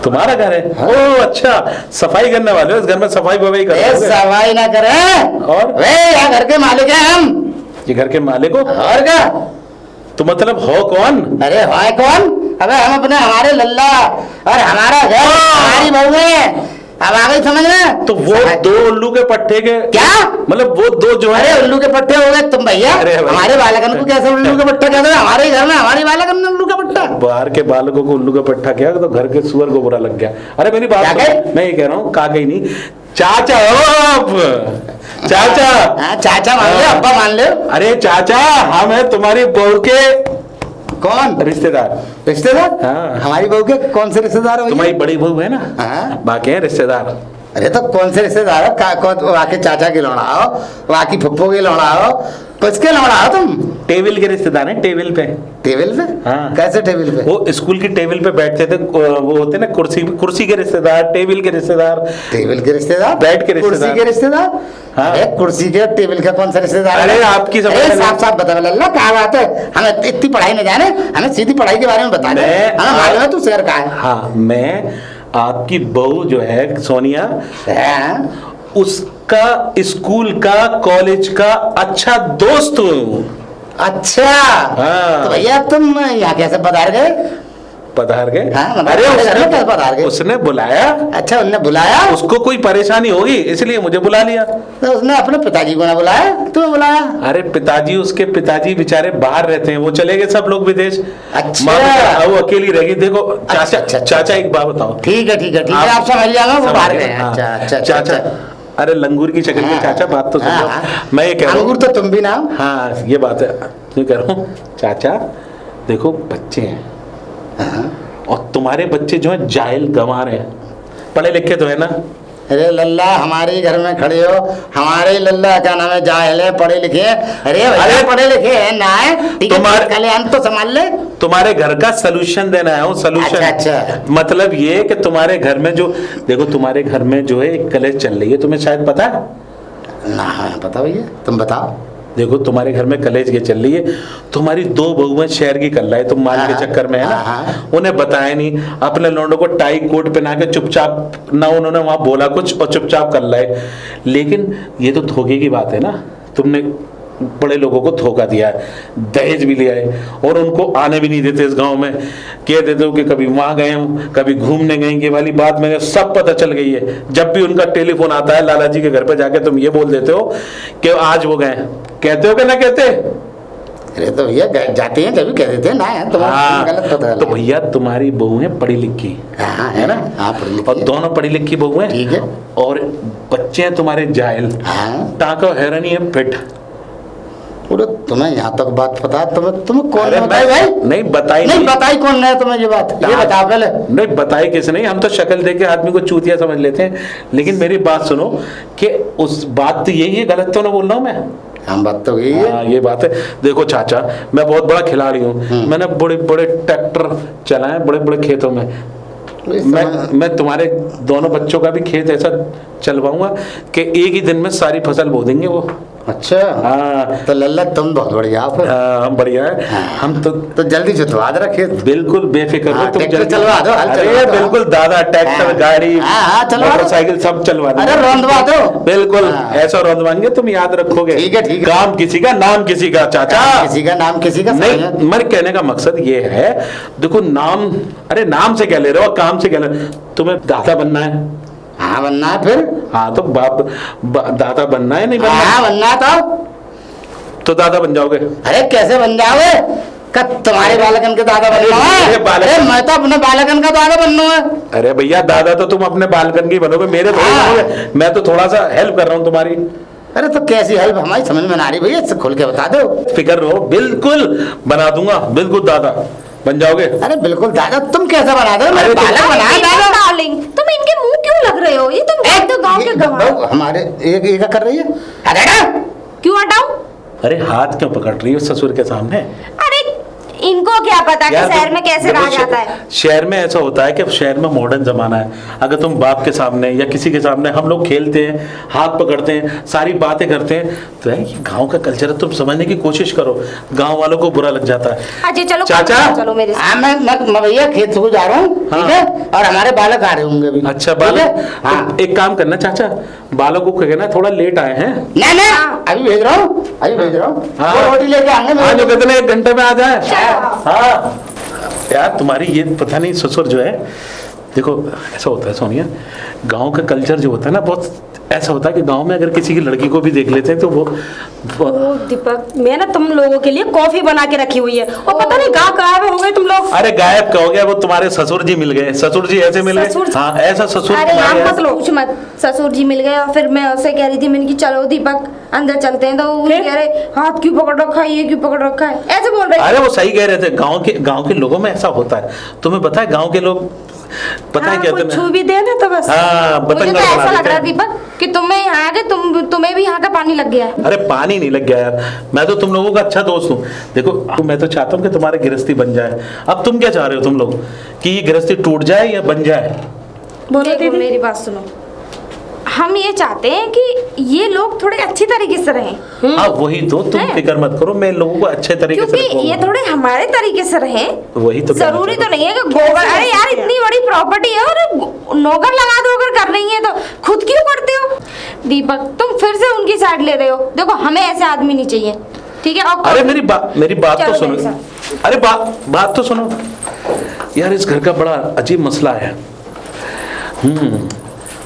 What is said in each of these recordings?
तुम्हारा घर है? हाँ। ओ अच्छा, सफाई करने वाले हो, इस घर में सफाई वफाई कर रहे हो? सफाई ना करे और वे यहाँ घर के मालिक हैं हम। ये घर के मालिक हो? और क्या? तो मतलब हो कौन? अरे है कौन? अबे हम अपने हमारे लल्ला और हमारा घर हमारी बहू है। अब आ गई समझ में? तो वो दो उल्लू के पट्टे के क्या मतलब वो दो जो है? अरे उल्लू के पट्टे हो गए तुम भैया। अरे भाई। हमारे बालकन को कैसे उल्लू के पट्टा कहते हैं? हमारे ही घर में हमारी बालकन में उल्लू का पट्टा। बाहर के बालकों को उल्लू का पट्टा किया तो घर के सुअर को बुरा लग गया। अरे मेरी बात क्या सुनो, कहे? मैं ये कह रहा हूँ का कहीं नहीं, चाचा हो आप, चाचा। हाँ, चाचा मान ले, अब्बा मान ले। अरे चाचा, हम है तुम्हारी बहू के कौन रिश्तेदार। रिश्तेदार? हाँ। हमारी बहू के कौन से रिश्तेदार हो? तुम्हारी बड़ी बहू है ना, हाँ। बाकी है रिश्तेदार। अरे तो कौन से रिश्तेदार हो? वहाँ के चाचा के लौड़ा हो, वहाँ की फुप्पो के लौड़ा हो, किसके लौड़ा हो तुम? टेबल के रिश्तेदार हैं, टेबल पे। टेबल पे? हाँ। कैसे टेबल पे? वो स्कूल की टेबल पे बैठते थे, वो होते ना कुर्सी, कुर्सी के रिश्तेदार, टेबल के रिश्तेदार। टेबल के रिश्तेदार? बेड के रिश्तेदार। कुर्सी के रिश्तेदार? हाँ। अरे कुर्सी के टेबल का कौन सा रिश्तेदार? अरे आपकी समझ में साफ साफ बता लल्ला, क्या बात है? हमें इतनी पढ़ाई नहीं जाने, हमें सीधी पढ़ाई के बारे में बता दे। हमें मालूम है तू शेर का है। हाँ, मैं आपकी बहू जो है सोनिया, हाँ। उसका स्कूल का कॉलेज का अच्छा दोस्त हूँ। अच्छा। हाँ। तो भैया तुम यहाँ कैसे पधार गए? पधार गए? हाँ, मतलब अरे हमारे घर में कैसे पधार गए? उसने बुलाया। अच्छा, उनने बुलाया? उसको कोई परेशानी होगी इसलिए मुझे बुला लिया। तो उसने अपने पिताजी को ना बुलाया, तुम्हें बुलाया? अरे पिताजी, उसके पिताजी बेचारे बाहर रहते हैं, वो चले गए सब लोग विदेश। अच्छा। माँ बेचारा, वो अकेली रह गई। देखो चाचा, अच्छा। चाचा एक बात बताओ। ठीक है ठीक है ठीक है, आप समझ जाओ, वो बाहर गए। हाँ। अच्छा अच्छा चाचा, अरे लंगूर की शक्ल में चाचा, बात तो समझो। मैं ये कह रहा हूँ, अंगूर तो तुम भी ना। हाँ ये बात है, मैं कह रहा हूँ चाचा देखो बच्चे हैं, हाँ। और तुम्हारे बच्चे जो है जाहिल गंवार हैं, पढ़े लिखे तो है ना? अरे लल्ला, हमारे घर में खड़े हो, हमारे लल्ला का नाम है जाहिल है, पढ़े लिखे हैं। अरे अरे पढ़े लिखे हैं ना है, तुम्हारे कल्याण तो संभाल ले। तुम्हारे घर का सलूशन देना है, सलूशन। अच्छा। मतलब ये कि तुम्हारे घर में जो, देखो तुम्हारे घर में जो है एक कलेश चल रही है, तुम्हें शायद पता है ना? हाँ पता भैया, तुम बताओ। देखो तुम्हारे घर में कलेश ये चल रही है, तुम्हारी दो बहुएं शहर की कर रहा है, तुम माल के चक्कर में है ना, उन्हें बताया नहीं, अपने लौंडों को टाई कोट पहना के चुपचाप ना, उन्होंने वहां बोला कुछ और चुपचाप कर रहा है। लेकिन ये तो धोखे की बात है ना, तुमने बड़े लोगों को धोखा दिया है, दहेज भी लिया है, और उनको आने भी नहीं देते इस गांव में, कह देते हो कि कभी वहां गए हूँ, कभी घूमने गए, ये वाली बात मुझे सब पता चल गई है। जब भी उनका टेलीफोन आता है लाला जी के घर पे जाके तुम ये बोल देते हो कि आज वो गए, कहते हो कि ना कहते? अरे तो भैया जाते हैं जब कह देते हैं ना, तुम गलत पता। तो भैया तुम्हारी बहू है पढ़ी लिखी, है ना? हाँ पढ़ी लिखी, और दोनों पढ़ी लिखी बहू है, ठीक है। और बच्चे हैं तुम्हारे जाहिल, टाका हैरानी है फिट। तुम्हें यहाँ तक बात पता? तुम्हें कौन ने बताई भाई? नहीं बताई, नहीं बताई कौन है तुम्हें ये बात? ये बताओ पहले। नहीं बताई किस नहीं, हम तो शक्ल देख के आदमी को चूतिया समझ लेते हैं। लेकिन मेरी बात सुनो कि उस बात तो यही है, गलत तो ना बोल रहा हूँ मैं? हम बात तो यही है। ये बात है। देखो चाचा, मैं बहुत बड़ा खिलाड़ी हूँ, मैंने बड़े बड़े ट्रैक्टर चलाए बड़े बड़े खेतों में। मैं तुम्हारे दोनों बच्चों का भी खेत ऐसा चलवाऊंगा कि एक ही दिन में सारी फसल बो देंगे वो। अच्छा। हाँ तो लल्ला तुम बहुत बढ़िया हो। हम बढ़िया है। हम तो जल्दी जुतवा दे रखे। बिल्कुल बेफिक्र हो तुम, जल्दी चलवा दो। अरे बिल्कुल दादा, ट्रैक्टर गाड़ी मोटरसाइकिल सब चलवा दो। अरे रौंदवा दो बिल्कुल, ऐसा रौंदवाएंगे तुम याद रखोगे। ठीक है ठीक है। काम किसी का नाम किसी का चाचा, किसी का नाम किसी का नहीं। मेरे कहने का मकसद ये है, देखो नाम, अरे नाम से क्या ले रहे हो, काम से क्या ले रहे हो? तुम्हें दादा बनना है? हाँ बनना है। फिर हाँ तो दादा बनना है, नहीं बनना? हाँ बनना तो दादा बन जाओगे। अरे कैसे बन जाओगे? तुम्हारे बालकन के दादा बनना है? अरे मैं तो अपने बालकन का दादा बनना है। अरे भैया दादा तो तुम अपने बालकन की बनोगे, मेरे थोड़ी बनोगे। मैं तो थोड़ा सा हेल्प कर रहा हूँ तुम्हारी। अरे तो कैसी हेल्प हमारी समझ में ना आ रही भैया, इससे खुल के बता दो। फिक्र रहो, बिल्कुल बना दूंगा, बिल्कुल दादा बन जाओगे। अरे बिल्कुल दादा, तुम कैसे बना दो? मैं बालक बनाया दादा। डार्लिंग, तुम इनके मुंह क्यों लग रहे हो? ये तुम जानते हो गांव के गंवार। हमारे ये क्या कर रही है? अरे क्यों हटाऊं? अरे हाथ क्यों पकड़ रही हो ससुर के सामने? अरे इनको क्या पता कि यार, शहर में कैसे देखो, रहा जाता है। शहर में ऐसा होता है कि शहर में मॉडर्न जमाना है। अगर तुम बाप के सामने या किसी के सामने हम लोग खेलते हैं, हाथ पकड़ते हैं, सारी बातें करते हैं, तो है ये गांव का कल्चर है। तुम समझने की कोशिश करो, गांव वालों को बुरा लग जाता है। अजय चलो चाचा। चलो मेरे साथ। हाँ मैं भैया खेत को जा रहा हूँ, हाँ। ठीक है, और हमारे बालक आ रहे होंगे अभी। अच्छा ठीक है? बालक, हाँ तो एक काम करना चाचा, बालक को कहना थोड़ा लेट आए हैं। नहीं नहीं, हाँ। अभी भेज रहा हूँ, अभी भेज रहा हूँ। हाँ। वो रोटी लेके आएंगे हाँ जो मेरे कहते हैं 1 घंटे में आ जाए। चलो। हाँ यार, तुम्हारी ये पता नहीं ससुर जो है, देखो ऐसा होता है सोनिया, गांव का कल्चर जो होता है ना, बहुत ऐसा होता है कि गांव में अगर किसी की लड़की को भी देख लेते हैं तो वो ओ दीपक, मैं ना तुम लोगों के लिए कॉफी बना के रखी हुई है और पता नहीं गाँव गायब हो गए तुम लोग। अरे गायब का हो गया, वो तुम्हारे ससुर जी मिल गए। ससुर जी ऐसे मिल गए, ससुर- हाँ ऐसा ससुर अरे तुम्हारे यार हैं। मत लो, कुछ मत। ससुर जी मिल गए और फिर मैं उससे कह रही थी, मैंने कि चलो दीपक अंदर चलते हैं, तो वो फिर? कह रहे हाथ क्यों पकड़ रखा है, ये क्यों पकड़ रखा है, ऐसे बोल रहे। अरे वो सही कह रहे थे, गांव के लोगों में ऐसा होता है। तुम्हें पता है गांव के लोग पता है हाँ, क्या कुछ तुम्हें, छू भी देना तो बस। हाँ मुझे तो बतंगड़ ऐसा बना लग देते रहा है हैं। दीपक कि तुम्हें यहाँ आके तुम्हें भी यहाँ का पानी लग गया है। अरे पानी नहीं लग गया यार, मैं तो तुम लोगों का अच्छा दोस्त हूँ। देखो मैं तो चाहता हूँ कि तुम्हारी गृहस्थी बन जाए। अब तुम क्या चाह रहे हो तुम लोग, कि ये गृहस्थी टूट जाए या बन जाए? बोलो देखो दीदी। मेरी बात सुनो, हम ये चाहते हैं कि ये लोग थोड़े अच्छी तरीके से रहें, हाँ वही तो, तुम है। फिक्र मत करो, मैं लोगों को अच्छे तरीके से क्योंकि रखूंगा। ये थोड़े हमारे तरीके से रहें। वही तो कहना जरूरी तो चाहता नहीं है कि गोबर, अरे यार इतनी बड़ी प्रॉपर्टी है और नौकर लगा दो अगर कर रही है तो खुद क्यों करते हो? दीपक तुम फिर से उनकी साइड ले रहे हो। देखो हमें ऐसे आदमी नहीं चाहिए, ठीक है? और अरे मेरी बात तो चलो सुनो। मेरे अरे बात तो सुनो यार, इस घर का बड़ा अजीब मसला है।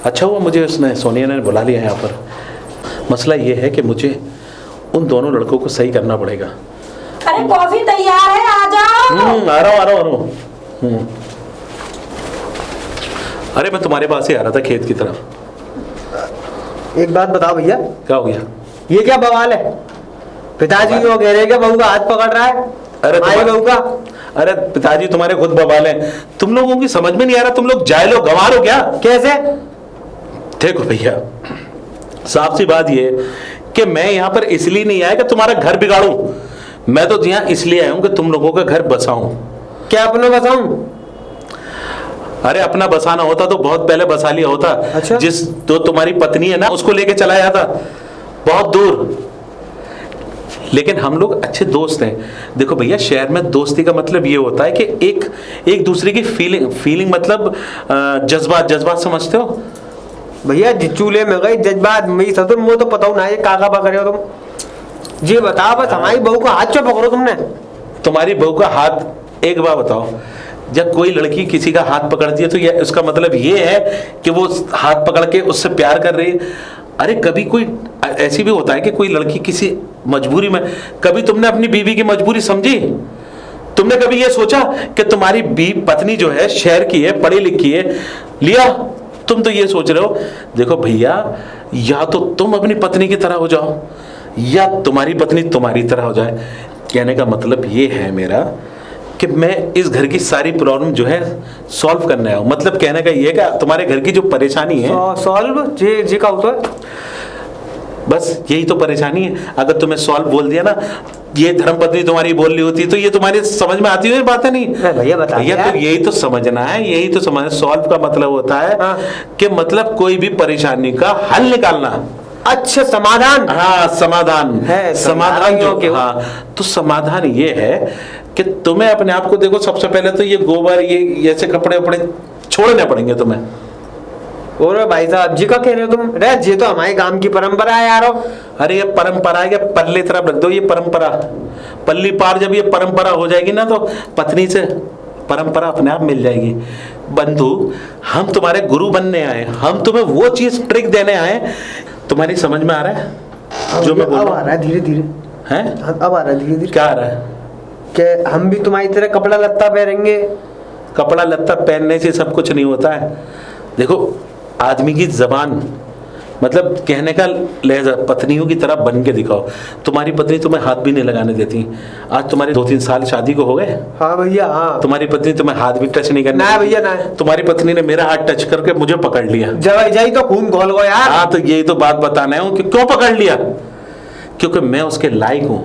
अच्छा हुआ मुझे उसने सोनिया ने बुला लिया यहाँ पर। मसला ये है कि मुझे उन दोनों लड़कों को सही करना पड़ेगा। अरे कॉफी तैयार है, आ जाओ। आ रहा हूँ। अरे मैं तुम्हारे पास ही आ रहा था खेत की तरफ। एक बात बताओ भैया, क्या हो गया? ये क्या बवाल है? पिताजी क्यों कह रहे हैं कि बहू का हाथ पकड़ रहा है? अरे हमारी बहू का। अरे पिताजी तुम्हारे खुद बवाल हैं। तुम लोगों की समझ में नहीं आ रहा, तुम लोग जायलो गंवार हो क्या? कैसे? देखो भैया, साफ सी बात ये कि मैं यहाँ पर इसलिए नहीं आया कि तुम्हारा घर बिगाड़ूं, मैं तो यहाँ इसलिए आया हूँ कि तुम लोगों का घर बसाऊं। क्या अपने बताऊं? अरे अपना बसाना होता तो बहुत पहले बसा लिया होता। अच्छा? जिस तो तुम्हारी पत्नी है ना, उसको लेके चला जाता बहुत दूर। लेकिन हम लोग अच्छे दोस्त हैं। देखो भैया, शहर में दोस्ती का मतलब ये होता है कि एक दूसरे की फीलिंग मतलब जज्बात समझते हो? भैया चूल्हे में गई जज्बात मेरी ससुर, मुझे तो पता ना ये काका पकड़े हो तुम। जी बताओ बस, हमारी बहू का हाथ क्यों पकड़ो तुमने? तुम्हारी बहू का हाथ, एक बार बताओ, जब कोई लड़की किसी का हाथ पकड़ती है तो ये उसका मतलब ये है कि वो हाथ पकड़ के उससे प्यार कर रही है? अरे कभी कोई ऐसी भी होता है कि कोई लड़की किसी मजबूरी में, कभी तुमने अपनी बीवी की मजबूरी समझी? तुमने कभी ये सोचा कि तुम्हारी पत्नी जो है शहर की है, पढ़ी लिखी है, लिया? तुम तो ये सोच रहे हो। देखो भैया, या तो तुम अपनी पत्नी की तरह हो जाओ या तुम्हारी पत्नी तुम्हारी तरह हो जाए। कहने का मतलब ये है मेरा कि मैं इस घर की सारी प्रॉब्लम जो है सॉल्व करने आया हूं। मतलब कहने का ये है कि तुम्हारे घर की जो परेशानी है, सॉल्व जी का होता है? बस यही तो परेशानी है। अगर तुम्हें सॉल्व बोल दिया ना, ये धर्मपत्नी तुम्हारी बोल रही होती तो ये तुम्हारी समझ में आती हुई बात है? नहीं भैया बता भैया, तो यही तो समझना है, यही तो समझना। सॉल्व का मतलब होता है हाँ। कि मतलब कोई भी परेशानी का हल निकालना। अच्छा, समाधान। हाँ समाधान है, समाधान जो क्यों? हाँ, तो समाधान ये है कि तुम्हें अपने आप को, देखो सबसे पहले तो ये गोबर, ये ऐसे कपड़े वपड़े छोड़ने पड़ेंगे तुम्हें। और भाई साहब जी का कह रहे हो तुम? रे ये तो हमारे गांव की परंपरा है यारो। अरे ये परंपरा है, पल्ले तरफ रख दो ये परंपरा। पल्ली पार जब ये परंपरा हो जाएगी ना, तो पत्नी से परंपरा अपने आप मिल जाएगी। बंधु, हम तुम्हारे गुरु बनने आए, हम तुम्हें वो चीज ट्रिक देने आए। तुम्हारी समझ में आ रहा है जो मैं बोल अब रहा आ हूँ? रहा है धीरे धीरे। हैं? अब आ रहा है धीरे धीरे। क्या आ रहा है? कि हम भी तुम्हारी तरह कपड़ा लत्ता पहनेंगे। कपड़ा लत्ता पहनने से सब कुछ नहीं होता है। देखो आदमी की जबान, मतलब कहने का लहजा, पत्नियों की तरह बन के दिखाओ। तुम्हारी पत्नी तुम्हें हाथ भी नहीं लगाने देती। आज तुम्हारे 2-3 साल शादी को हो गए, हाँ भैया हाँ। तुम्हारी पत्नी तुम्हें हाथ भी टच नहीं करने ना देती। भैया ना। तुम्हारी पत्नी ने मेरा हाथ टच करके मुझे पकड़ लिया। जब जाई तो खून घोल गो यार। हाँ, तो यही तो बात बताना है कि क्यों पकड़ लिया। क्योंकि मैं उसके लायक हूँ,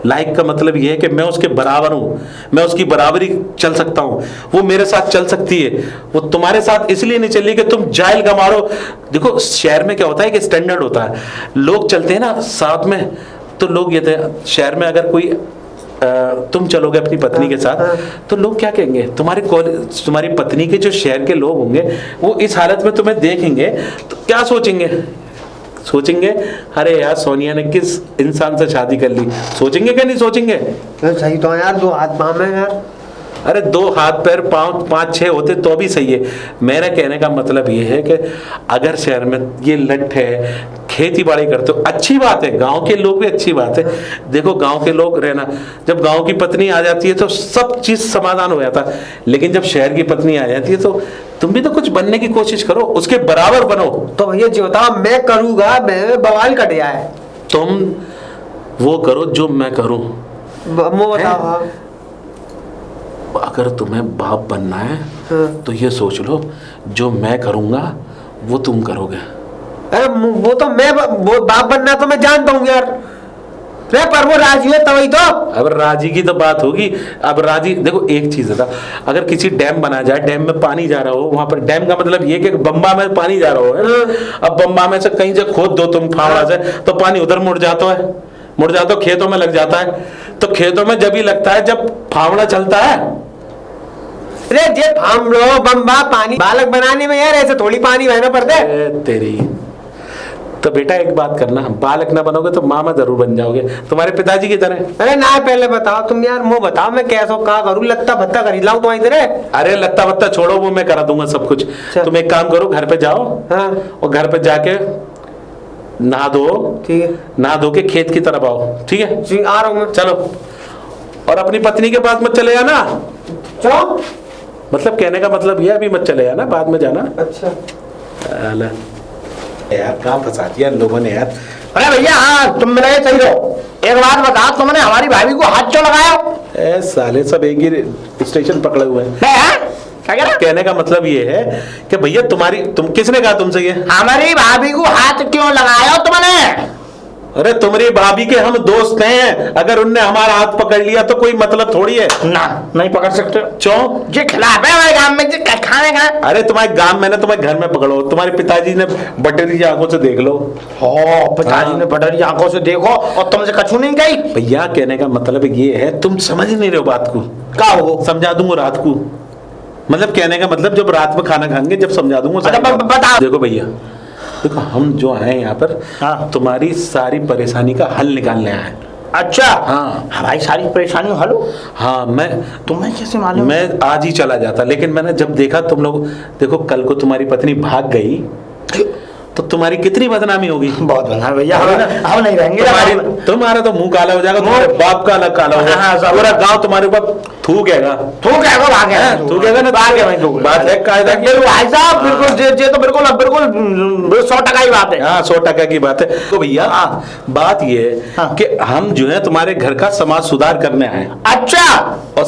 लाइक का मतलब ये है कि मैं उसके बराबर हूँ, मैं उसकी बराबरी चल सकता हूँ, वो मेरे साथ चल सकती है। वो तुम्हारे साथ इसलिए नहीं चल रही कि तुम जाइल कमा रहे हो। देखो शहर में क्या होता है कि स्टैंडर्ड होता है, लोग चलते हैं ना साथ में, तो लोग ये थे शहर में अगर कोई तुम चलोगे अपनी पत्नी के साथ तो लोग क्या कहेंगे, तुम्हारी पत्नी के जो शहर के लोग होंगे वो इस हालत में तुम्हें देखेंगे तो क्या सोचेंगे अरे यार सोनिया ने किस इंसान से शादी कर ली, सोचेंगे क्या नहीं सोचेंगे? सही तो है यार, 2 हाथ पाँव में यार। अरे 2 हाथ पैर पाँव 5-6 होते तो भी सही है। मेरा कहने का मतलब ये है कि अगर शहर में ये लट है, खेती बाड़ी करते हो, अच्छी बात है, गांव के लोग भी अच्छी बात है। देखो गांव के लोग रहना, जब गांव की पत्नी आ जाती है तो सब चीज समाधान हो जाता है, लेकिन जब शहर की पत्नी आ जाती है तो तुम भी तो कुछ बनने की कोशिश करो, उसके बराबर बनो। तो भैया जी बताओ, मैं करूँगा, मैं बवाल कट गया है। तुम वो करो जो मैं करूं। वो बताओ। अगर तुम्हें बाप बनना है तो ये सोच लो जो मैं करूंगा वो तुम करोगे। अरे वो तो वो बाप बनना तो मैं जानता हूँ यार, पर वो राजी है तभी तो। अब राजी की तो बात होगी। अब राजी देखो एक चीज है, अगर किसी डैम बना जाए, डैम में पानी जा रहा हो, वहां पर डैम का मतलब ये कि बम्बा में पानी जा रहा हो है। अब बम्बा में से कहीं से खोद दो तुम फावड़ा से तो पानी उधर मुड़ जाता है, खेतों में लग जाता है। तो खेतों में जब ही लगता है जब फावड़ा चलता है। अरे जे फावड़ो बम्बा पानी बालक बनाने में यार ऐसे थोड़ी पानी बहना पड़ता है तेरी। तो बेटा एक बात करना, बालक ना बनोगे तो मामा जरूर बन जाओगे, तुम्हारे पिताजी की तरह। अरे ना पहले बताओ तुम यार, मुँह बताओ मैं कैसा क्या करूँ, लत्ता भत्ता खरीद लाऊं तुम्हारी तरह? अरे लत्ता भत्ता छोड़ो, वो मैं करा दूंगा सब कुछ। तुम एक काम करो, घर पे जाओ और घर पे जाके नहा दो, ठीक है, नहा धो के खेत की तरफ आओ, ठीक है? जी आ रहा हूँ मैं। चलो, और अपनी पत्नी के पास मत चले जाना। चलो, मतलब कहने का मतलब ये अभी मत चले जाना, बाद में जाना। अच्छा यार काम फंसा दिया लोगों ने यार। अरे भैया हाँ, तुम मेरा सही रहो। एक बात बता, तुमने हमारी भाभी को हाथ क्यों लगाया? साले सब एक ही स्टेशन पकड़े हुए हैं। क्या कह रहा? कहने का मतलब ये है कि भैया तुम किसने कहा तुमसे ये? हमारी भाभी को हाथ क्यों लगाया तुमने? अरे तुम्हारी भाभी के हम दोस्त हैं, अगर उनने हमारा हाथ पकड़ लिया तो कोई मतलब थोड़ी है ना, नहीं पकड़ सकते। क्यों? ये खिलाफ है हमारे गांव में, खाने का। अरे तुम्हारे गांव में ना, तुम्हारे घर में पकड़ो, तुम्हारे पिताजी ने बटरी आंखों से देख लो। पिताजी ने बटरी आंखों से देखो और तुमसे कछू नहीं गई। भैया कहने का मतलब ये है, तुम समझ नहीं रहे हो बात को। क्या हो? समझा दूंगा रात को, मतलब कहने का मतलब जब रात में खाना खाएंगे जब समझा दूंगा। बताओ। देखो भैया, देखो हम जो आए यहाँ पर तुम्हारी सारी परेशानी का हल निकालने आए। अच्छा हाँ, हमारी सारी परेशानी हल हो? हाँ, मैं तुम्हें कैसे मालूम? मैं आज ही चला जाता, लेकिन मैंने जब देखा तुम लोग, देखो कल को तुम्हारी पत्नी भाग गई तो तुम्हारी कितनी बदनामी होगी। बहुत बदनामी भैया, हम नहीं रहेंगे। तुम्हारा तो मुंह काला हो जाएगा, तुम्हारे बाप का अलग काला हो जाएगा, पूरा गांव तुम्हारे ऊपर थूकेगा ना। बात है कायदा की भाई साहब, बिल्कुल ये तो बिल्कुल 100% की बात है। हाँ 100% की बात है। तो भैया बात ये है कि हम जो है तुम्हारे घर का समाज सुधार करने आए। अच्छा, और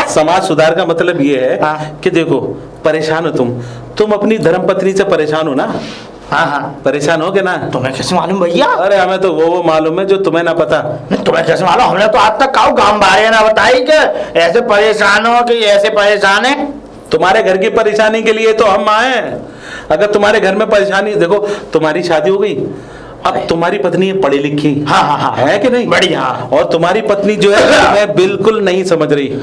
समाज सुधार का मतलब ये है कि देखो परेशान हो तुम अपनी धर्मपत्नी से परेशान हो ना? हाँ, परेशान हो के ना? तुम्हें कैसे मालूम भैया? अरे हमें तो वो मालूम है जो तुम्हें ना पता। नहीं, तुम्हें कैसे मालूम? हमने तो आज तक काऊ गांव बारे ना बताई कि ऐसे परेशान हो कि ऐसे परेशान है। तुम्हारे घर की परेशानी के लिए तो हम आए हैं। अगर तुम्हारे घर में परेशानी, देखो तुम्हारी शादी हो गई, अब तुम्हारी पत्नी है पढ़ी लिखी, हाँ, है कि नहीं? बढ़िया। और तुम्हारी पत्नी जो है तुम्हें बिल्कुल नहीं समझ रही।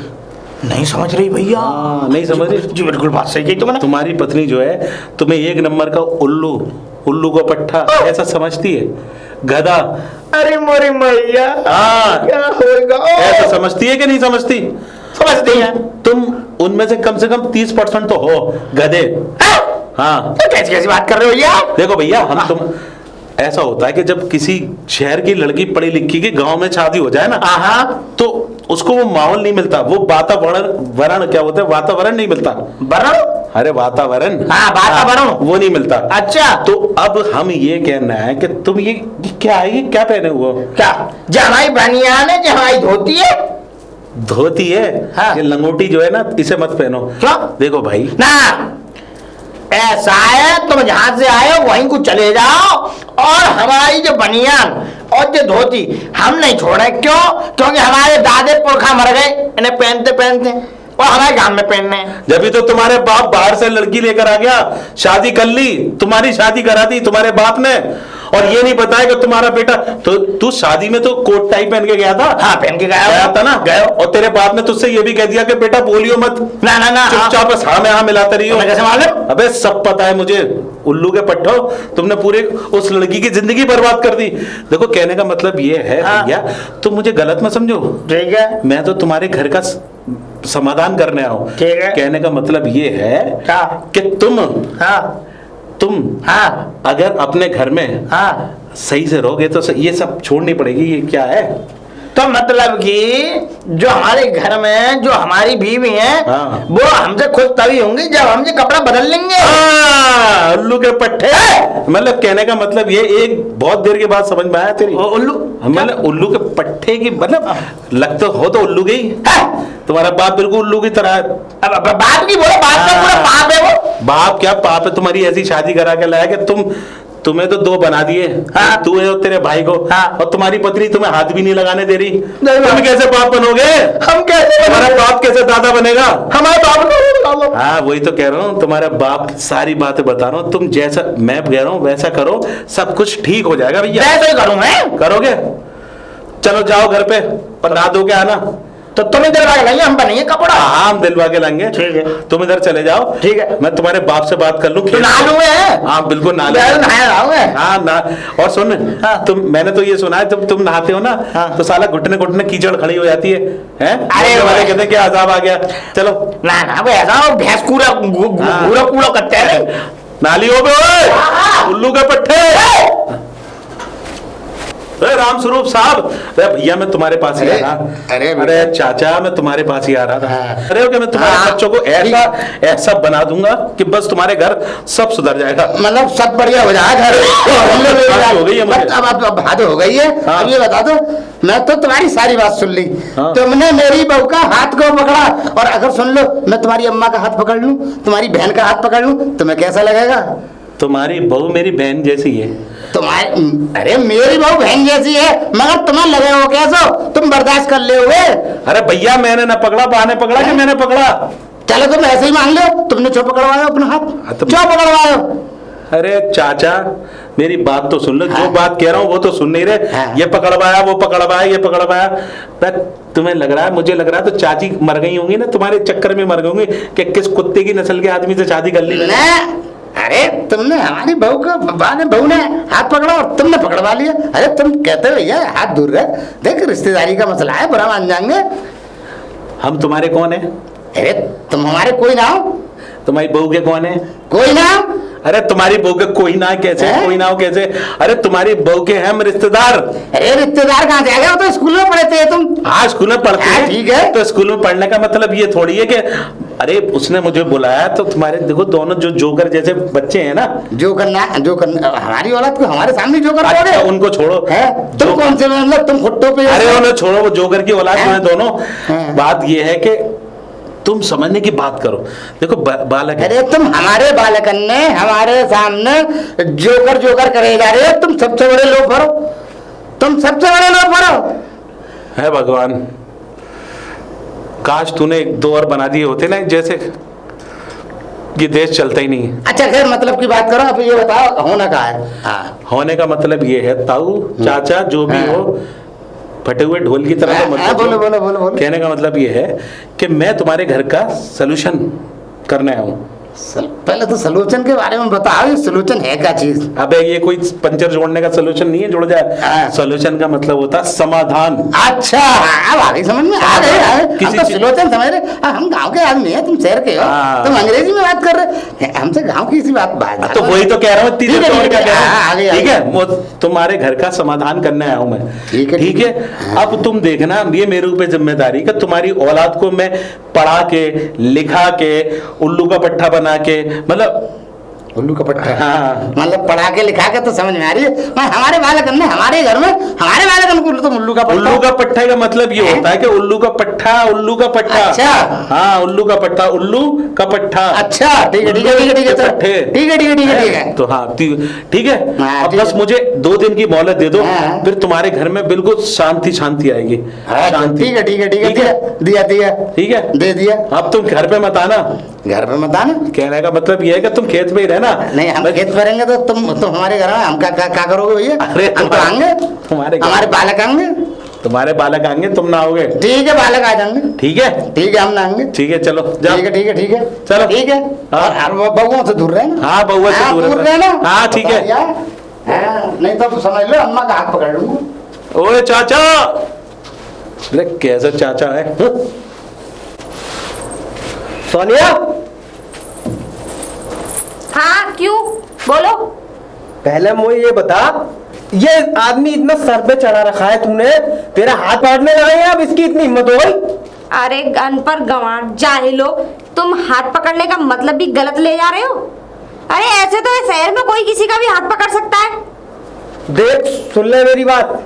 नहीं समझ रही भैया? नहीं समझ रही जी, बिल्कुल बात सही कही तुमने। तुम्हारी पत्नी जो है तुम्हें एक नंबर का उल्लू को पट्टा ऐसा समझती है, गधा। अरे मोरी मैया, क्या होगा? ऐसा समझती है कि नहीं समझती? समझती है। तुम उनमें से कम 30% तो हो गधे। हाँ, तो कैसी बात कर रहे हो भैया? देखो भैया, तुम ऐसा होता है कि जब किसी शहर की लड़की पढ़ी लिखी की गांव में शादी हो जाए ना, तो उसको वो माहौल नहीं मिलता, वो वातावरण क्या होता है, वातावरण नहीं मिलता। वरण? अरे वातावरण, वातावरण वो नहीं मिलता। अच्छा, तो अब हम ये कहना है कि तुम ये क्या है, ये क्या पहने हुए हो? क्या जमाई बनियान है, जमाई धोती है? धोती है। ये लंगोटी जो है ना, इसे मत पहनो। क्यों? देखो भाई ना, ऐसा है तुम जहां से आए हो वहीं को चले जाओ, और हमारी जो बनियान और ये धोती हम नहीं छोड़े। क्यों? क्योंकि हमारे दादे पुरखा मर गए इन्हें पहनते पहनते, और हमारे गांव में पहनने हैं। जब भी तो तुम्हारे बाप बाहर से लड़की लेकर आ गया, शादी कर ली, तुम्हारी शादी करा दी तुम्हारे बाप ने, और ये नहीं बताया कि तुम्हारा बेटा, तो तू शादी में तो कोट टाई पहन के गया था। हाँ, पहन के गया था ना। गए। और तेरे बाप ने तुझसे ये भी कह दिया कि बेटा बोलियो मत, ना ना ना, चुपचाप बस हाँ में हाँ मिलाते रहियो। कैसे मालूम? अबे सब पता है मुझे, उल्लू के पट्टो, तुमने पूरे उस लड़की की जिंदगी बर्बाद कर दी। देखो कहने का मतलब ये है भैया, तुम मुझे गलत मत समझो। ठीक है, मैं तो तुम्हारे घर का समाधान करने आऊं। ठीक है। कहने का मतलब ये है क्या? कि तुम हाँ अगर अपने घर में हाँ सही से रहोगे तो ये सब छोड़नी पड़ेगी। ये क्या है? तो मतलब कि जो हमारे घर में जो हमारी बीवी है, हाँ। वो हमसे खुश तभी होंगी जब हम ये कपड़ा बदल लेंगे। उल्लू के पट्टे, मतलब कहने का मतलब ये एक बहुत देर के बाद समझ में आया तेरी। उल्लू मतलब उल्लू के पट्टे की मतलब लग तो हो तो उल्लू गई। तुम्हारा बाप बिल्कुल उल्लू की तरह है। अब बात की बोलो, बात का पूरा पाप है वो। बाप क्या पाप है? तुम्हारी ऐसी शादी करा के लाया कि तुम्हें तो दो बना दिए। हाँ। तू है और तेरे भाई को। हाँ। और तुम्हारी पत्नी तुम्हें हाथ भी नहीं लगाने दे रही। नहीं, तुम कैसे बाप बनोगे? हम कैसे तुम्हारा बाप कैसे दादा बनेगा? हमारे बाप हाँ वही तो कह रहा हूँ, तुम्हारा बाप सारी बातें बता रहा हूँ। तुम जैसा मैं कह रहा हूँ वैसा करो, सब कुछ ठीक हो जाएगा भैया। वैसे ही करूँ मैं। करोगे? चलो जाओ घर पे, पर रात होके आना। तो तुम इधर आ लाइए, हम बनेंगे कपड़ा। हाँ हम दिलवा के लाएंगे। ठीक है। तुम इधर चले जाओ। ठीक है। मैं तुम्हारे बाप से बात कर लूँ। तो नहा लूंगे। हाँ बिल्कुल नहा मैं नहाया रहा हाँ ना। और सुन, हाँ। मैंने तो ये सुना है जब तुम नहाते हो ना, हाँ। तो साला घुटने घुटने कीचड़ खड़ी हो जाती है। अरे वाले कहते हैं कि अजाब आ गया। चलो ना ना, वो ऐसा भैंस कूड़ा कूड़ा करते हैं। नाली हो बे उल्लू के पट्टे। राम स्वरूप साहब, अरे भैया मैं तुम्हारे पास ही आ रहा। अरे चाचा मैं तुम्हारे पास ही आ रहा था। अरे हो क्या, मैं तुम्हारे बच्चों को ऐसा बना दूंगा कि बस तुम्हारे घर सब सुधर जाएगा। मतलब सब बढ़िया हो जाएगा घर। हो गई है मुझे। अब बात हो गई है। हाँ। अब ये बता दो, मैं तो तुम्हारी सारी बात सुन ली। हाँ। तुमने मेरी बहू का हाथ को पकड़ा, और अगर सुन लो मैं तुम्हारी अम्मा का हाथ पकड़ लूं, तुम्हारी बहन का हाथ पकड़ लूं, तुम्हें कैसा लगेगा? तुम्हारी बहू मेरी बहन जैसी है। तुम्हारी अरे मेरी बहू बहन जैसी है, मगर तुम्हें लगे हो कैसो? तुम बर्दाश्त कर ले हुए? अरे भैया मैंने ना पकड़ा, बा ने पकड़ा कि मैंने पकड़ा? चलो तुम ऐसे ही मान लो, तुमने क्यों पकड़वाया अपना हाथ? क्यों पकड़वाया? अरे चाचा मेरी बात तो सुन लो। हाँ। जो बात कह रहा हूँ वो तो सुन नहीं रहे। हाँ। ये पकड़वाया, वो पकड़वाया, ये पकड़वाया। तुम्हें लग रहा है, मुझे लग रहा है तो चाची मर गई होंगी ना, तुम्हारे चक्कर में मर गई होंगी कि किस कुत्ते की नस्ल के आदमी से शादी कर ली मैंने। अरे तुमने हमारी बहू का बहू ने हाथ पकड़ा और तुमने पकड़वा लिया। अरे तुम कहते हो भैया हाथ दूर रहे, देख रिश्तेदारी का मसला है, बुरा मान जाएंगे। हम तुम्हारे कौन है? अरे तुम हमारे कोई ना हो। तुम्हारी बहू के कौन है? कोई ना हो। अरे तुम्हारी बहू के कोई ना कैसे? कोई ना हो कैसे? अरे तुम्हारी बहू के हम रिश्तेदार। अरे रिश्तेदार कहाँ से आ गए? वो तो स्कूल में पढ़ते हैं तुम। हाँ स्कूल में पढ़ते हैं। ठीक है। तो स्कूल में पढ़ने का मतलब ये थोड़ी है कि अरे उसने मुझे बुलाया तो तुम्हारे देखो दोनों जो जोकर जैसे बच्चे हैं ना, जो करना हमारी औलाद को हमारे सामने जोकर अच्छा बोले। उनको छोड़ो। है तुम कौन से मतलब तुम खुट्टों पे? अरे उन्हें छोड़ो, वो जोकर की औलाद में दोनों। हाँ। बात ये है कि तुम समझने की बात करो। देखो बालक है। अरे तुम हमारे बालकन ने हमारे सामने जोकर जोकर करे जा रहे हो। तुम सबसे बड़े लोफर हो, तुम सबसे बड़े लोफर हो। है भगवान, काश तूने एक दो और बना दिए होते ना, जैसे ये देश चलता ही नहीं है। अच्छा खैर मतलब की बात करो, अब ये बताओ होना कहाँ है? हाँ। होने का मतलब ये है ताऊ चाचा जो भी हो, फटे हुए ढोल की तरह तो मत बोलो बजो। बोलो बोलो बोलो। कहने का मतलब ये है कि मैं तुम्हारे घर का सलूशन करने आया हूँ। पहले तो सलूशन के बारे में बताओ, ये सलूशन है क्या चीज? अबे ये कोई पंचर जोड़ने का सलूशन नहीं है, जुड़ जाए। सलूशन का मतलब होता है समाधान। अच्छा अब आ गई समझ में, आ गई हम किसी तो चीज- सलूशन समझ रहे। हम गांव के आदमी हैं, तुम शहर के हो। हाँ। तुम अंग्रेजी में बात कर रहे, हमसे गांव की इसी बात तो वही तो कह रहा हूँ, ठीक है, तीसरे ठीक क्या है, कह रहा हाँ, हूँ? आगे, ठीक आगे। है, वो तुम्हारे घर का समाधान करने आया हूँ मैं। ठीक है, ठीक है। हाँ। अब तुम देखना, ये मेरे ऊपर जिम्मेदारी कि तुम्हारी औलाद को मैं पढ़ा के लिखा के उल्लू का पट्टा बना के, मतलब उल्लू का पट्टा। हाँ। मतलब पढ़ा के लिखा के तो समझ में आ रही है। मैं हमारे बालकन ने हमारे घर में हमारे बालकन को तो उल्लू का पट्टा। उल्लू का पट्टा का मतलब ये होता है कि उल्लू का पट्टा, उल्लू का पट्टा। अच्छा। हाँ, उल्लू का पट्टा, उल्लू का पट्टा। अच्छा ठीक है ठीक है ठीक है ठीक है पट्टे। ठीक है ठीक है ठीक है ठीक है। तो हाँ ठीक है। हाँ, अब ठीक बस है। मुझे 2 दिन की मोहलत दे दो, हाँ। फिर तुम्हारे घर में बिल्कुल शांति शांति आएगी। हाँ, शांति। ठीक है ठीक है ठीक है ठीक है? दिया दिया ठीक है, दे दिया। अब तुम घर पे मत आना। घर पे मत आना। कहने का मतलब ये है कि तुम खेत में ही रहना। नहीं हम खेत पे रहेंगे तो तुम हमारे घर में हम क्या करोगे भैया? अरे हम तो आएंगे, तुम्हारे हमारे बालक आएंगे। तुम्हारे बालक आएंगे, तुम ना आओगे। ठीक है बालक आ जाएंगे। ठीक है ठीक है हम ना आएंगे। ठीक है, चलो जाओ। ठीक है ठीक है ठीक है चलो। ठीक है। हाँ। और वो बउओं से दूर रहना। हाँ, बउआ से दूर रहना। हाँ, ठीक है। हाँ, नहीं तो समझ लो अम्मा का हाथ पकड़ लूंगा। ओए चाचा, अरे कैसा चाचा है? सोनिया, हाँ क्यों, बोलो। पहले मुझे ये बता, ये आदमी इतना सर पे चढ़ा रखा है तूने, तेरा हाथ पकड़ने लगा है, अब इसकी इतनी हिम्मत हो गई? अरे अनपढ़ गंवार जाहिलो, तुम हाथ पकड़ने का मतलब भी गलत ले जा रहे हो। अरे ऐसे तो इस शहर में कोई किसी का भी हाथ पकड़ सकता है। देख सुन ले मेरी बात,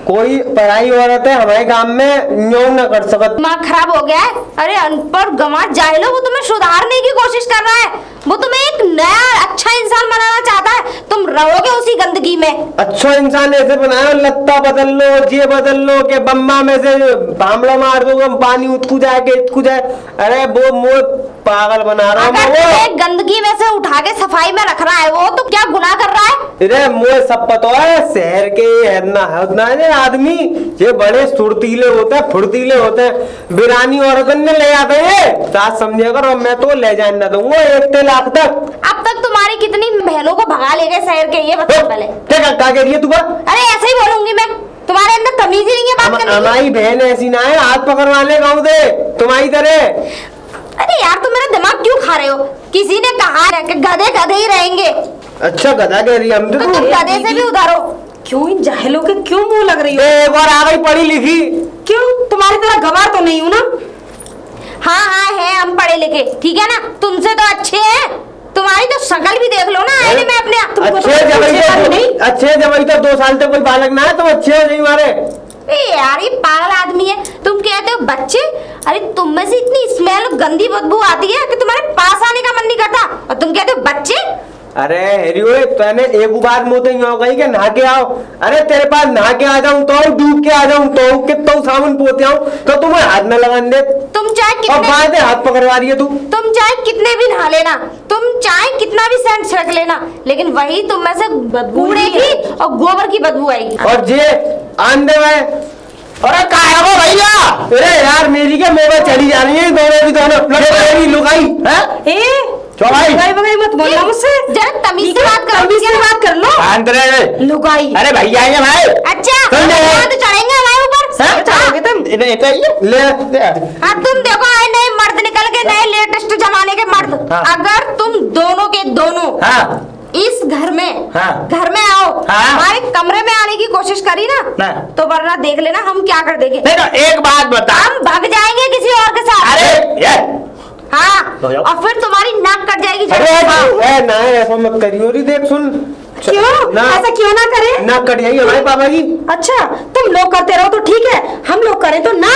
कोई पढ़ाई औरत है हमारे काम में न्यों न कर सकत। दिमाग खराब हो गया है। अरे अनपढ़ गंवार जाहिलो, वो तुम्हें सुधारने की कोशिश कर रहा है। वो तुम्हें एक नया अच्छा इंसान बनाना चाहता है। तुम रहोगे उसी गंदगी में। अच्छा इंसान ऐसे बनाया, लत्ता बदल लो, ये बदल लो के बम्मा में से भामला मार दो, पानी उतकू जाए के इतकू जाए। अरे वो मोर पागल बना रहा अगर हूँ तुम्हें गंदगी में से उठा के सफाई में रख रहा है वो, तो क्या गुनाह कर रहा है? अरे मोर सब पता है, शहर के है आदमी ये बड़े सुर्तीले होते हैं, फुर्तीले होते हैं। बिरानी औरतन ने ले जाते हैं, साथ समझे कर, और मैं तो ले जाने न दूंगा 1 लाख तक। अब तक तुम्हारी कितनी बहनों को भगा ले गए शहर के, ये बताओ पहले। क्या कह रही है तू? अरे ऐसे ही बोलूंगी मैं, तुम्हारे अंदर तमीज ही नहीं है बात करने की। हमारी बहन ऐसी ना है, हाथ पकड़वा ले गाँव दे तुम्हारी तरह। अरे यार तुम मेरा दिमाग क्यों खा रहे हो? किसी ने कहा है कि गधे गधे ही रहेंगे, अच्छा गधा कह रही है, हम तो तुम गधे से भी उधारो। क्यों इन जाहिलों के क्यों मुंह लग रही हो? एक बार आ गई पढ़ी लिखी। क्यों, तुम्हारी तरह गवार तो नहीं हूँ ना। हाँ हाँ है, हम पढ़े लिखे, ठीक है ना, तुमसे तो अच्छे हैं। तुम्हारी तो शक्ल भी देख लो ना आईने में अपने। तुमको तो अच्छे जब तो 2 साल तक कोई बालक ना है तो अच्छे हो नहीं मारे। यार ये पागल आदमी है। तुम कहते हो बच्चे, अरे तुम में से इतनी स्मेल गंदी बदबू आती है कि तुम्हारे पास आने का मन नहीं करता, और तुम कहते हो बच्चे। अरे हेरी ओए, तूने एक बार मोते ही हो गई कि नहा के आओ। अरे तेरे पास नहा के आ जाऊं तो डूब के आ जाऊं तो कितना साबुन पोते आऊं तो तुम्हें हाथ न लगाने दे। तुम चाहे और कितने बात है हाथ पकड़वा रही है तू। तुम चाहे कितने भी नहा लेना, तुम चाहे कितना भी सेंट छिड़क लेना, लेकिन वही तुम में से कूड़े की और गोबर की बदबू आएगी। और जे आंदे में अरे कहाँ हो भैया? अरे यार मेरी क्या मोबाइल चली जा रही है, दोनों भी दोनों मेरी लुगाई है। चौबाई लुगाई मत बोलना मुझसे, जरा तमीज से बात करो। तमीज से बात कर लो। शांत रहे। लुगाई, अरे भैया आएंगे भाई। अच्छा सुन ले। तो चढ़ेंगे हमारे ऊपर। चढ़ोगे तुम? ले हाँ तुम देखो आए नए मर्द निकल के, नए लेटेस्ट जमाने के मर्द। हाँ। अगर तुम दोनों के दोनों हाँ इस घर में हाँ। घर में आओ, हाँ। हमारे कमरे में आने की कोशिश करी ना, ना। तो वरना देख लेना हम क्या कर देंगे। नहीं तो एक बात बता। हम भाग जाएंगे किसी और के साथ। अरे ये हाँ, तो जाओ। और फिर तुम्हारी नाक कट जाएगी। अरे ना ऐसा मत करियो री, देख सुन क्यों ना, ऐसा क्यों ना करे? ना कट जाएगी हमारे पापा की। अच्छा तुम लोग करते रहो तो ठीक है, हम लोग करें तो ना।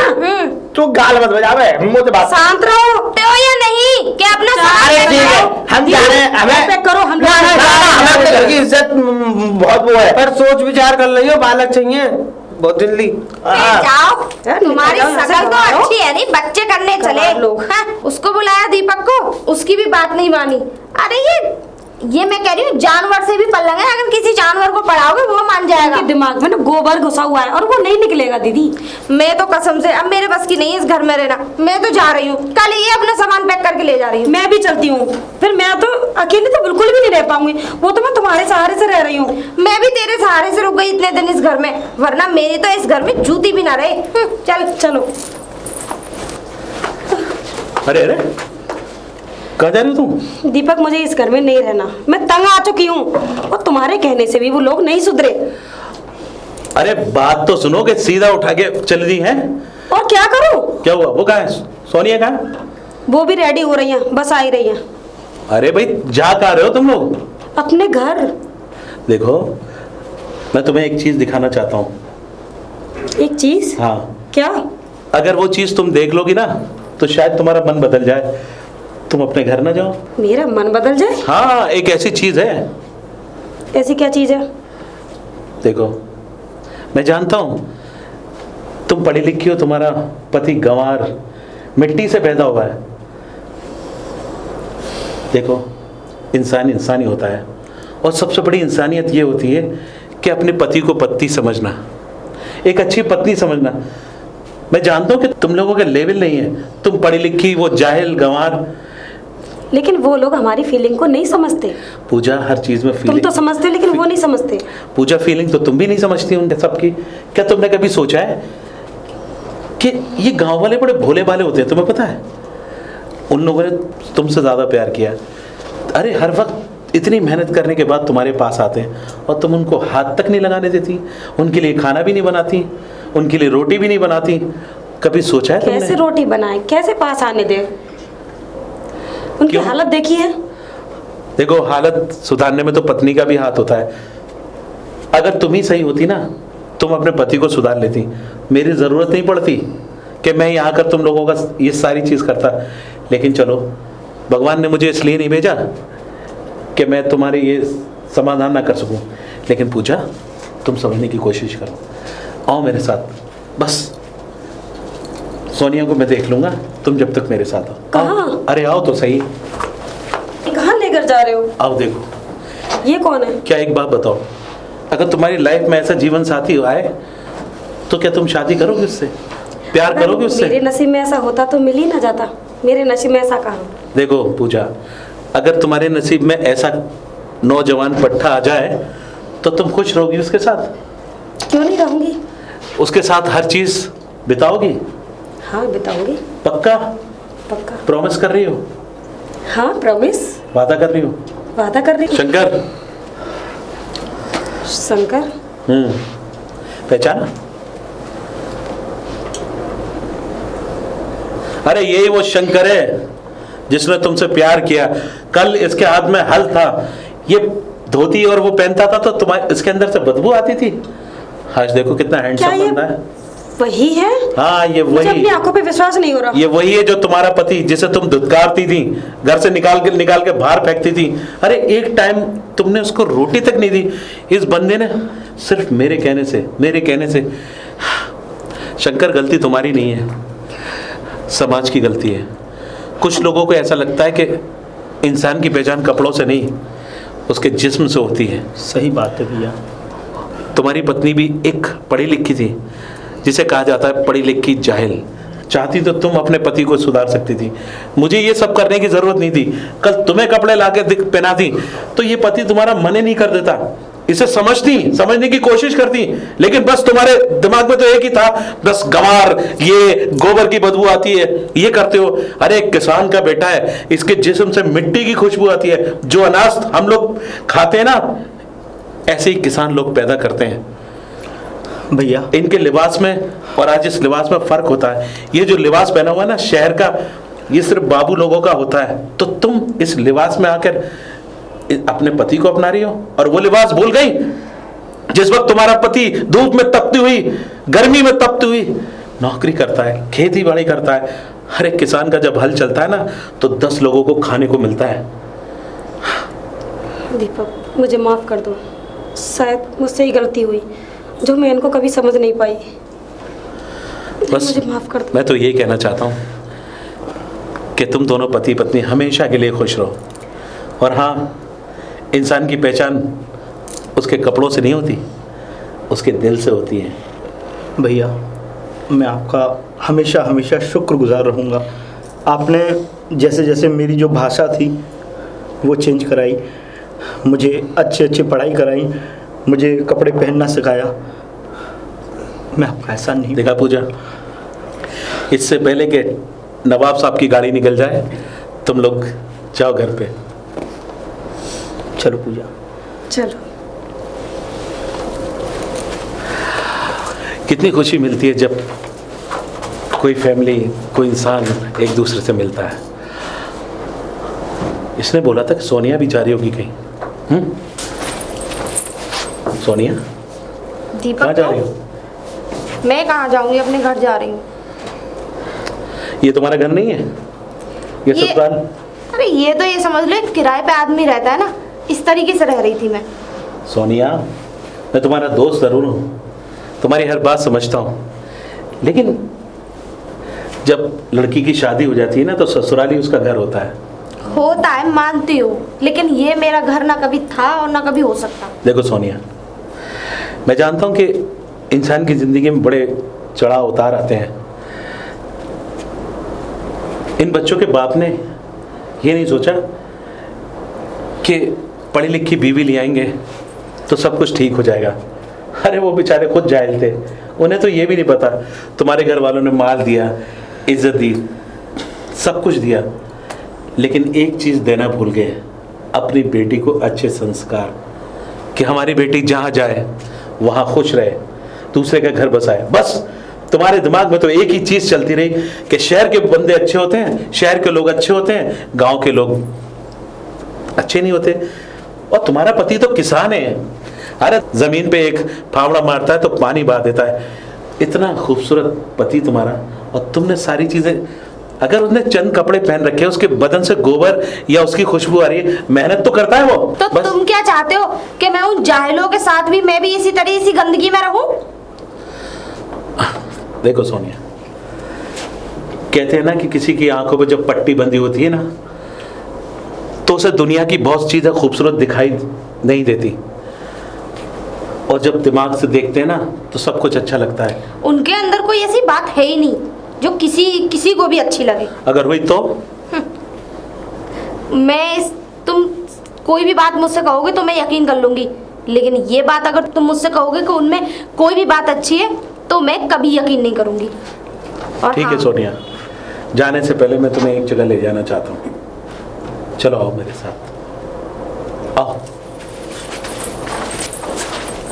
तू गाल मत बजावे, मुझे बात। शांत रहो। तो या नहीं कि अपना अरे साथ ठीक है, हम जा रहे हैं। हमें पैक करो, हम लोग ना, ना, ना, हमें अपने घर की इज्जत बहुत वो है। पर सोच विचार कर लियो, बालक चाहिए बहुत जल्दी। हाँ। जाओ, यार, तुम्हारी निकल जाओ, शक्ल तो यहाँ से अच्छी है नहीं, बच्चे करने चले लोग। हाँ, उसको बुलाया दीपक को, उसकी भी बात नहीं मानी। अरे ये मैं कह रही हूँ जानवर से भी पल्ला है, अगर किसी जानवर को पढ़ाओगे वो मान जाएगा। के दिमाग में ना गोबर घुसा हुआ है और वो नहीं निकलेगा दीदी। मैं तो कसम से अब मेरे बस की नहीं है इस घर में रहना। मैं तो जा रही हूँ, कल ये अपना सामान पैक करके ले जा रही हूँ। मैं भी चलती हूँ, फिर मैं तो अकेले तो बिल्कुल भी नहीं रह पाऊंगी। वो तो मैं तुम्हारे सहारे से रह रही हूँ। मैं भी तेरे सहारे से रुक गई इतने दिन इस घर में, वरना मेरी तो इस घर में जूती भी ना रहे। चल चलो। अरे अरे कहाँ जा रही हो तुम? दीपक मुझे इस घर में नहीं रहना, मैं तंग आ चुकी हूँ, और तुम्हारे कहने से भी वो लोग नहीं सुधरे। अरे बात तो सुनो कि सीधा उठा के चल दी है। और क्या करूँ? क्या हुआ? वो कहाँ है? सोनिया कहाँ है? वो भी रेडी हो रही हैं, बस आ ही रही हैं। अरे भाई जा कहाँ रहे हो तुम लोग? अपने घर। देखो मैं तुम्हें एक चीज दिखाना चाहता हूँ। एक चीज? हाँ, क्या? अगर वो चीज तुम देख लोगी ना तो शायद तुम्हारा मन बदल जाए, तुम अपने घर ना जाओ। मेरा मन बदल जाए? हाँ, एक ऐसी चीज है। ऐसी क्या चीज है? देखो मैं जानता हूँ तुम पढ़ी लिखी हो, तुम्हारा पति गंवार मिट्टी से पैदा हुआ है। देखो इंसान इंसान ही होता है, और सबसे बड़ी इंसानियत ये होती है कि अपने पति को पति समझना, एक अच्छी पत्नी समझना। मैं जानता हूँ कि तुम लोगों के लेवल नहीं है, तुम पढ़ी लिखी, वो जाहिल गंवार। लेकिन वो लोग हमारी फीलिंग को नहीं समझते। पूजा हर चीज में तुम फीलिंग तो समझते हो लेकिन वो नहीं समझते। पूजा फीलिंग तो तुम भी नहीं समझती उनके सबकी। क्या तुमने कभी सोचा है कि ये गांव वाले बड़े भोले भाले होते हैं? तुम्हें पता है उन लोगों ने तुमसे ज्यादा प्यार किया। अरे हर वक्त इतनी मेहनत करने के बाद तुम्हारे पास आते हैं और तुम उनको हाथ तक नहीं लगाने देती, उनके लिए खाना भी नहीं बनाती, उनके लिए रोटी भी नहीं बनाती। कभी सोचा है तुमने? कैसे रोटी बनाए, कैसे पास आने दे? उनकी क्यों? हालत देखी है? देखो हालत सुधारने में तो पत्नी का भी हाथ होता है। अगर तुम ही सही होती ना, तुम अपने पति को सुधार लेती, मेरी ज़रूरत नहीं पड़ती कि मैं यहाँ आकर तुम लोगों का ये सारी चीज़ करता। लेकिन चलो, भगवान ने मुझे इसलिए नहीं भेजा कि मैं तुम्हारे ये समाधान ना कर सकूं। लेकिन पूजा तुम समझने की कोशिश करो, आओ मेरे साथ। बस सोनिया को मैं देख लूँगा, तुम जब तक मेरे साथ आओ। कहाँ? अरे आओ तो सही, कहाँ लेकर जा रहे हो? आओ देखो। ये कौन है? क्या एक बात बताओ, अगर तुम्हारी लाइफ में ऐसा जीवन साथी आए तो क्या तुम शादी करोगे उससे, प्यार करोगे उससे? मेरे नसीब में ऐसा होता तो मिल ही ना जाता। मेरे नसीब में ऐसा कहाँ? देखो पूजा, अगर तुम्हारे नसीब में ऐसा नौजवान पट्टा आ जाए तो तुम खुश रहोगी उसके साथ? क्यों नहीं रहूंगी? उसके साथ हर चीज बिताओगी? हाँ बिताऊंगी। पक्का? पक्का। प्रॉमिस कर रही हो? हाँ प्रॉमिस। वादा कर रही हो? वादा कर रही हूँ। शंकर। शंकर? पहचाना? अरे यही वो शंकर है जिसने तुमसे प्यार किया। कल इसके हाथ में हल था, ये धोती और वो पहनता था तो तुम्हारे इसके अंदर से बदबू आती थी। आज देखो कितना क्या हैंडसम ये बंदा है। वही है? हाँ ये मुझे वही, अपनी आंखों पे विश्वास नहीं हो रहा। ये वही है जो तुम्हारा पति, जिसे तुम धुतकारती थी, घर से निकाल के बाहर फेंकती थी। अरे एक टाइम तुमने उसको रोटी तक नहीं दी। इस बंदे ने सिर्फ मेरे कहने से। शंकर, गलती तुम्हारी नहीं है, समाज की गलती है। कुछ लोगों को ऐसा लगता है कि इंसान की पहचान कपड़ों से नहीं, उसके जिस्म से होती है। सही बात है भैया। तुम्हारी पत्नी भी एक पढ़ी लिखी थी, जिसे कहा जाता है पढ़ी लिखी जाहिल। चाहती तो तुम अपने पति को सुधार सकती थी, मुझे ये सब करने की जरूरत नहीं थी। कल तुम्हें कपड़े लाके पहनाती तो ये पति तुम्हारा मन ही नहीं कर देता। इसे समझने की कोशिश करती, लेकिन बस तुम्हारे दिमाग में तो एक ही था, बस गंवार, ये गोबर की बदबू आती है, ये करते हो। अरे एक किसान का बेटा है, इसके जिस्म से मिट्टी की खुशबू आती है। जो अनाज हम लोग खाते हैं ना, ऐसे ही किसान लोग पैदा करते हैं। भैया इनके लिबास में और आज इस लिबास में फर्क होता है। ये जो लिबास पहना हुआ है ना शहर का, ये सिर्फ बाबू लोगों का होता है। तो तुम इस लिबास में आकर अपने पति को अपना रही हो, और वो लिबास भूल गई जिस वक्त तुम्हारा पति धूप में तपती हुई, गर्मी में तपती हुई नौकरी करता है, खेती बाड़ी करता है। हर एक किसान का जब हल चलता है ना तो 10 लोगों को खाने को मिलता है। दीपक मुझे माफ कर दो, शायद मुझसे ही गलती हुई जो मैं इनको कभी समझ नहीं पाई। बस मुझे माफ कर दो। मैं तो यही कहना चाहता हूँ कि तुम दोनों पति पत्नी हमेशा के लिए खुश रहो। और हाँ, इंसान की पहचान उसके कपड़ों से नहीं होती, उसके दिल से होती है। भैया मैं आपका हमेशा हमेशा शुक्रगुजार रहूँगा। आपने जैसे जैसे मेरी जो भाषा थी वो चेंज कराई, मुझे अच्छी पढ़ाई कराई, मुझे कपड़े पहनना सिखाया। मैं आपका एहसान नहीं। देखा पूजा, इससे पहले कि नवाब साहब की गाड़ी निकल जाए, तुम लोग जाओ घर पे। चलो पूजा। चलो। कितनी खुशी मिलती है जब कोई फैमिली, कोई इंसान एक दूसरे से मिलता है। इसने बोला था कि सोनिया भी जा रही होगी कहीं। सोनिया दीपक कहाँ जा रही हो? मैं कहाँ जाऊंगी, अपने घर जा रही हूँ। ये तुम्हारा घर नहीं है, ये ससुराल। अरे ये तो ये समझ लो एक किराए पे आदमी रहता है ना, इस तरीके से रह रही थी मैं। सोनिया मैं तुम्हारा दोस्त जरूर हूँ, तुम्हारी हर बात समझता हूँ, लेकिन जब लड़की की शादी हो जाती है ना तो ससुराल ही उसका घर होता है। होता है, मानती हूँ, लेकिन ये मेरा घर ना कभी था और ना कभी हो सकता। देखो सोनिया, मैं जानता हूँ कि इंसान की जिंदगी में बड़े चढ़ाव उतार आते हैं। इन बच्चों के बाप ने ये नहीं सोचा कि पढ़ी लिखी बीवी ले आएंगे तो सब कुछ ठीक हो जाएगा। अरे वो बेचारे खुद जाहिल थे, उन्हें तो ये भी नहीं पता तुम्हारे घर वालों ने माल दिया, इज्जत दी, सब कुछ दिया, लेकिन एक चीज़ देना भूल गए, अपनी बेटी को अच्छे संस्कार, कि हमारी बेटी जहाँ जाए वहाँ खुश रहे, दूसरे का घर बसाए। बस तुम्हारे दिमाग में तो एक ही चीज़ चलती रही कि शहर के बंदे अच्छे होते हैं, शहर के लोग अच्छे होते हैं, गांव के लोग अच्छे नहीं होते। और तुम्हारा पति तो किसान है, अरे जमीन पे एक फावड़ा मारता है तो पानी बहा देता है। इतना खूबसूरत पति तुम्हारा, और तुमने सारी चीज़ें, अगर उसने चंद कपड़े पहन रखे हैं, उसके बदन से गोबर या उसकी खुशबू आ रही है, मेहनत तो करता है वो। तो तुम क्या चाहते हो कि मैं उन जाहिलों के साथ भी मैं भी इसी तरह इसी गंदगी में रहूं? देखो सोनिया, कहते हैं ना कि किसी की आंखों पे जब पट्टी बंधी होती है ना तो उसे दुनिया की बहुत चीजें खूबसूरत दिखाई नहीं देती, और जब दिमाग से देखते हैं ना तो सब कुछ अच्छा लगता है। उनके अंदर कोई ऐसी बात है ही नहीं जो किसी को भी अच्छी लगे। अगर हुई तो तुम कोई भी बात मुझसे कहोगे तो मैं यकीन कर लूंगी, लेकिन ये बात अगर तुम मुझसे कहोगे कि उनमें कोई भी बात अच्छी है तो मैं कभी यकीन नहीं करूंगी। और ठीक है सोनिया, जाने से पहले मैं तुम्हें एक जगह ले जाना चाहता हूँ, चलो आओ मेरे साथ, आओ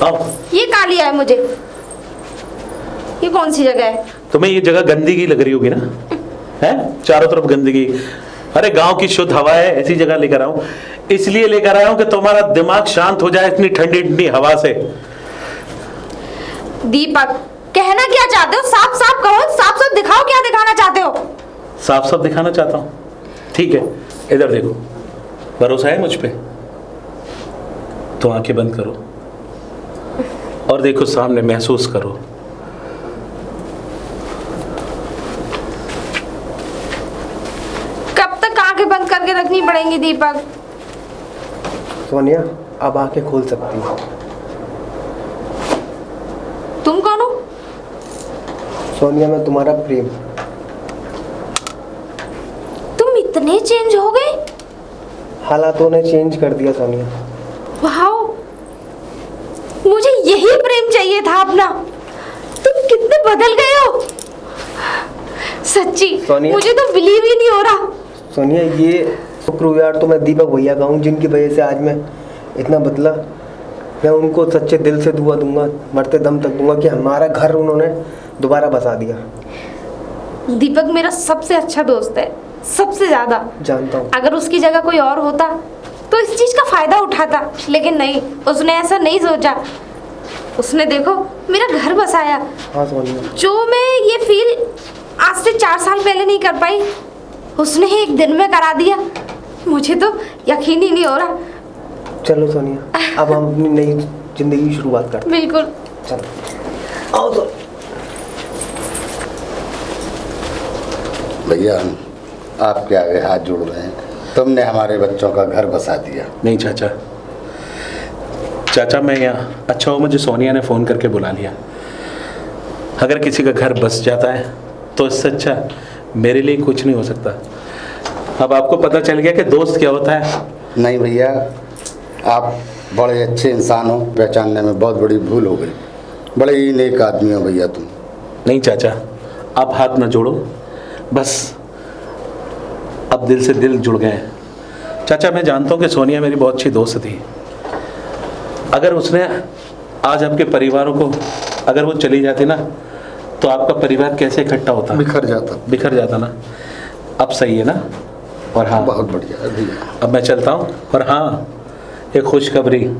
आओ। ये कहाँ लिया है मुझे? ये कौन सी जगह है? तुम्हें ये जगह गंदगी लग रही होगी ना, है चारों तरफ गंदगी। अरे गांव की शुद्ध हवा है, ऐसी जगह लेकर आऊं, इसलिए लेकर आया हूं कि तुम्हारा दिमाग शांत हो जाए इतनी ठंडी ठंडी हवा से। दीपक, कहना क्या चाहते हो? साफ साफ कहो, साफ साफ दिखाओ क्या दिखाना चाहते हो। साफ साफ दिखाना चाहता हूं, ठीक है, इधर देखो, भरोसा है मुझ पे? तो आंखें बंद करो और देखो सामने, महसूस करो। कब तक आंखें बंद करके रखनी पड़ेंगी दीपक? सोनिया अब आंखें खोल सकती हो। तुम कौन हो? सोनिया मैं तुम्हारा प्रेम। तुम इतने चेंज हो गए? हालातों ने चेंज कर दिया सोनिया। वाओ, मुझे यही प्रेम चाहिए था अपना। तुम कितने बदल गए हो, सच्ची सोनिया, मुझे तो बिलीव ही नहीं हो रहा। सोनिया ये शुक्रगुजार तो मैं दीपक भैया का हूँ जिनकी वजह से आज मैं इतना बदला। मैं उनको सच्चे दिल से दुआ दूंगा, मरते दम तक दूंगा कि हमारा घर उन्होंने दोबारा बसा दिया। दीपक मेरा सबसे अच्छा दोस्त है, सबसे ज्यादा। जानता हूँ। अगर उसकी जगह कोई और होता तो इस चीज का फायदा उठाता, लेकिन नहीं, उसने ऐसा नहीं सोचा। उसने देखो मेरा घर बसाया। हाँ सोनिया, जो मैं ये फील आज से 4 साल पहले नहीं कर पाई, उसने ही एक दिन में करा दिया। मुझे तो यकीन ही नहीं हो रहा। चलो सोनिया अब हम अपनी नई जिंदगी की शुरुआत करते हैं। बिल्कुल। चलो आओ तो। भैया आपके आगे हाथ जोड़ रहे हैं, तुमने हमारे बच्चों का घर बसा दिया। नहीं चाचा, चाचा मैं यहाँ अच्छा हो मुझे सोनिया ने फ़ोन करके बुला लिया। अगर किसी का घर बस जाता है तो इससे अच्छा मेरे लिए कुछ नहीं हो सकता। अब आपको पता चल गया कि दोस्त क्या होता है। नहीं भैया, आप बड़े अच्छे इंसान हो, पहचानने में बहुत बड़ी भूल हो गई। बड़े ही नेक आदमी हो भैया तुम। नहीं चाचा, आप हाथ ना जोड़ो, बस अब दिल से दिल जुड़ गए हैं। चाचा मैं जानता हूँ कि सोनिया मेरी बहुत अच्छी दोस्त थी। अगर उसने आज आपके परिवारों को, अगर वो चली जाती ना तो आपका परिवार कैसे इकट्ठा होता? बिखर जाता। बिखर जाता ना। अब सही है ना? और हाँ, बहुत बढ़िया भैया। अब मैं चलता हूँ। और हाँ, एक खुशखबरी,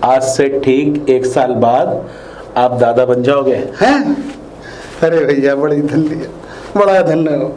आज से ठीक 1 साल बाद आप दादा बन जाओगे। हैं? अरे भैया बड़ी धन्य, बड़ा धन्य हो।